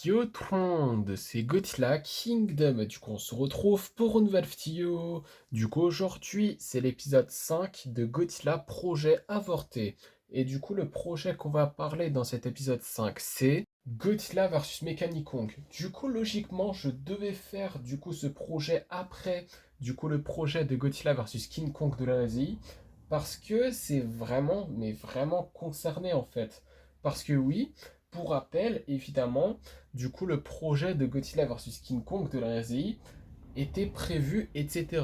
Yo tout le monde, c'est Godzilla Kingdom. Du coup, on se retrouve pour une nouvelle vidéo. Du coup, aujourd'hui, c'est l'épisode 5 de Godzilla Projet Avorté. Et du coup, le projet qu'on va parler dans cet épisode 5, c'est Godzilla versus Mechanicong. Du coup, logiquement, je devais faire du coup ce projet après du coup le projet de Godzilla versus King Kong de l'Asie parce que c'est vraiment, mais vraiment concerné en fait. Parce que oui, pour rappel, évidemment, du coup, le projet de Godzilla versus King Kong de la RZI était prévu, etc.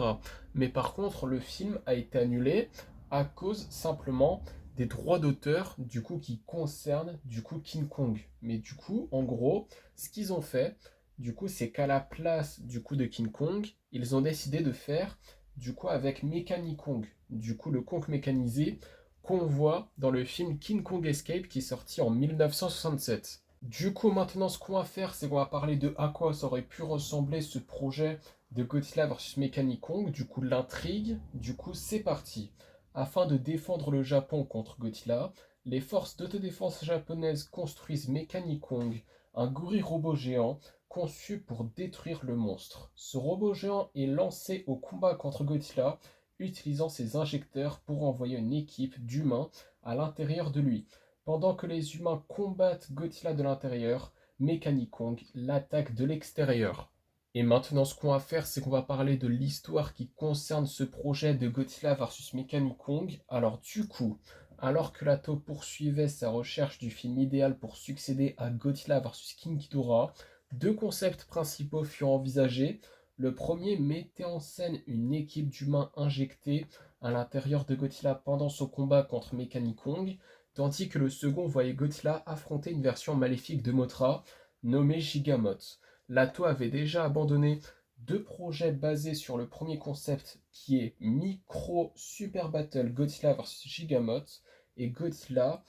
Mais par contre, le film a été annulé à cause simplement des droits d'auteur, du coup, qui concernent, du coup, King Kong. Mais du coup, en gros, ce qu'ils ont fait, du coup, c'est qu'à la place, du coup, de King Kong, ils ont décidé de faire, du coup, avec Mechanicong. Du coup, le Kong mécanisé qu'on voit dans le film King Kong Escape qui est sorti en 1967. Du coup, maintenant, ce qu'on va faire, c'est qu'on va parler de à quoi ça aurait pu ressembler ce projet de Godzilla vs Mechanicong, du coup l'intrigue, du coup c'est parti. Afin de défendre le Japon contre Godzilla, les forces d'autodéfense japonaises construisent Mechanicong, un gorille robot géant conçu pour détruire le monstre. Ce robot géant est lancé au combat contre Godzilla, utilisant ses injecteurs pour envoyer une équipe d'humains à l'intérieur de lui. Pendant que les humains combattent Godzilla de l'intérieur, Mechanicong l'attaque de l'extérieur. Et maintenant, ce qu'on va faire, c'est qu'on va parler de l'histoire qui concerne ce projet de Godzilla versus Mechanicong. Alors du coup, alors que Lato poursuivait sa recherche du film idéal pour succéder à Godzilla versus King Ghidorah, deux concepts principaux furent envisagés. Le premier mettait en scène une équipe d'humains injectés à l'intérieur de Godzilla pendant son combat contre Mechanicong, tandis que le second voyait Godzilla affronter une version maléfique de Mothra, nommée Gigamoth. Lato avait déjà abandonné deux projets basés sur le premier concept qui est Micro Super Battle Godzilla vs Gigamoth et Godzilla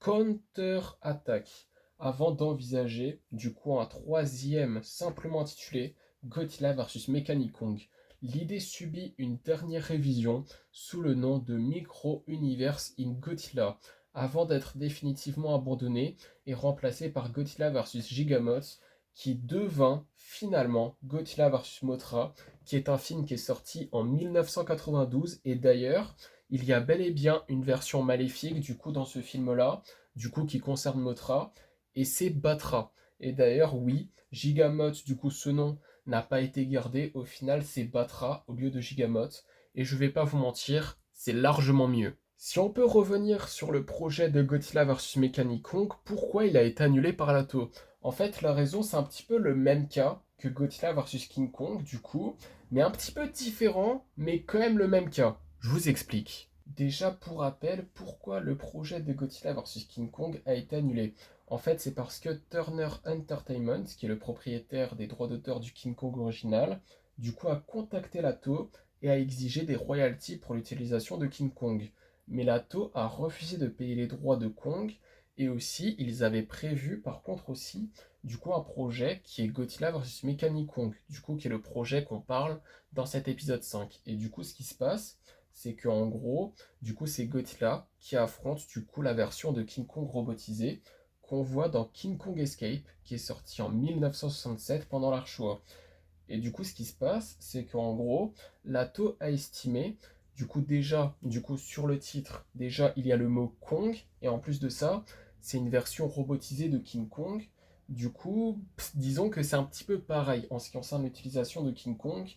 Counter Attack, avant d'envisager du coup un troisième simplement intitulé Godzilla vs Mechanicong. L'idée subit une dernière révision sous le nom de Micro Universe in Godzilla, avant d'être définitivement abandonnée et remplacée par Godzilla vs Gigamoth, qui devint finalement Godzilla vs Mothra, qui est un film qui est sorti en 1992. Et d'ailleurs, il y a bel et bien une version maléfique du coup dans ce film-là, du coup qui concerne Mothra, et c'est Batra. Et d'ailleurs, oui, Gigamoth, du coup ce nom n'a pas été gardé, au final c'est Batra au lieu de Gigamoth, et je vais pas vous mentir, c'est largement mieux. Si on peut revenir sur le projet de Godzilla vs Mechanicong, pourquoi il a été annulé par Lato? En fait, la raison, c'est un petit peu le même cas que Godzilla vs King Kong, du coup, mais un petit peu différent, mais quand même le même cas. Je vous explique. Déjà, pour rappel, pourquoi le projet de Godzilla vs King Kong a été annulé? En fait, c'est parce que Turner Entertainment, qui est le propriétaire des droits d'auteur du King Kong original, du coup a contacté Lato et a exigé des royalties pour l'utilisation de King Kong. Mais Lato a refusé de payer les droits de Kong, et aussi ils avaient prévu par contre aussi du coup un projet qui est Godzilla vs Mechanicong, du coup qui est le projet qu'on parle dans cet épisode 5. Et du coup ce qui se passe, c'est qu'en gros, du coup c'est Godzilla qui affronte du coup la version de King Kong robotisée qu'on voit dans King Kong Escape, qui est sorti en 1967 pendant l'Arche Showa. Et du coup, ce qui se passe, c'est qu'en gros, Lato a estimé, du coup déjà, du coup sur le titre, déjà il y a le mot Kong, et en plus de ça, c'est une version robotisée de King Kong. Du coup, disons que c'est un petit peu pareil en ce qui concerne l'utilisation de King Kong.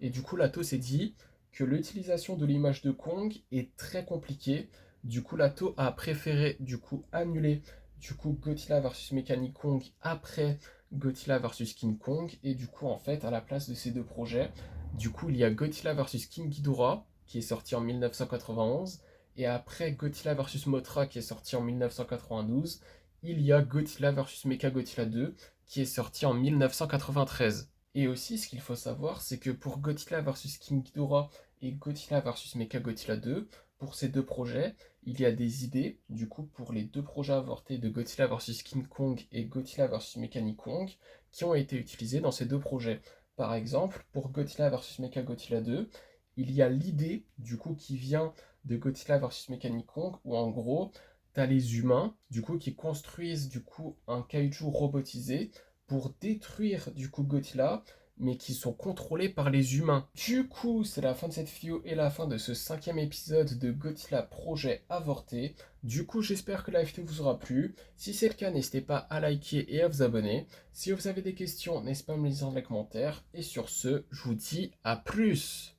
Et du coup, Lato s'est dit que l'utilisation de l'image de Kong est très compliquée. Du coup, Lato a préféré du coup annuler du coup Godzilla versus Mechanicong après Godzilla versus King Kong, et du coup en fait à la place de ces deux projets, du coup il y a Godzilla versus King Ghidorah qui est sorti en 1991, et après Godzilla versus Mothra qui est sorti en 1992, il y a Godzilla versus Mechagodzilla 2 qui est sorti en 1993. Et aussi ce qu'il faut savoir, c'est que pour Godzilla versus King Ghidorah et Godzilla versus Mechagodzilla 2, pour ces deux projets, il y a des idées, du coup, pour les deux projets avortés de Godzilla vs King Kong et Godzilla vs Mechanicong, qui ont été utilisés dans ces deux projets. Par exemple, pour Godzilla vs Mechagodzilla 2, il y a l'idée, du coup, qui vient de Godzilla vs Mechanicong, où en gros, t'as les humains, du coup, qui construisent, du coup, un kaiju robotisé pour détruire du coup Godzilla, mais qui sont contrôlés par les humains. Du coup, c'est la fin de cette vidéo et la fin de ce 5e épisode de Godzilla Projet Avorté. Du coup, j'espère que la vidéo vous aura plu. Si c'est le cas, n'hésitez pas à liker et à vous abonner. Si vous avez des questions, n'hésitez pas à me les dire dans les commentaires. Et sur ce, je vous dis à plus!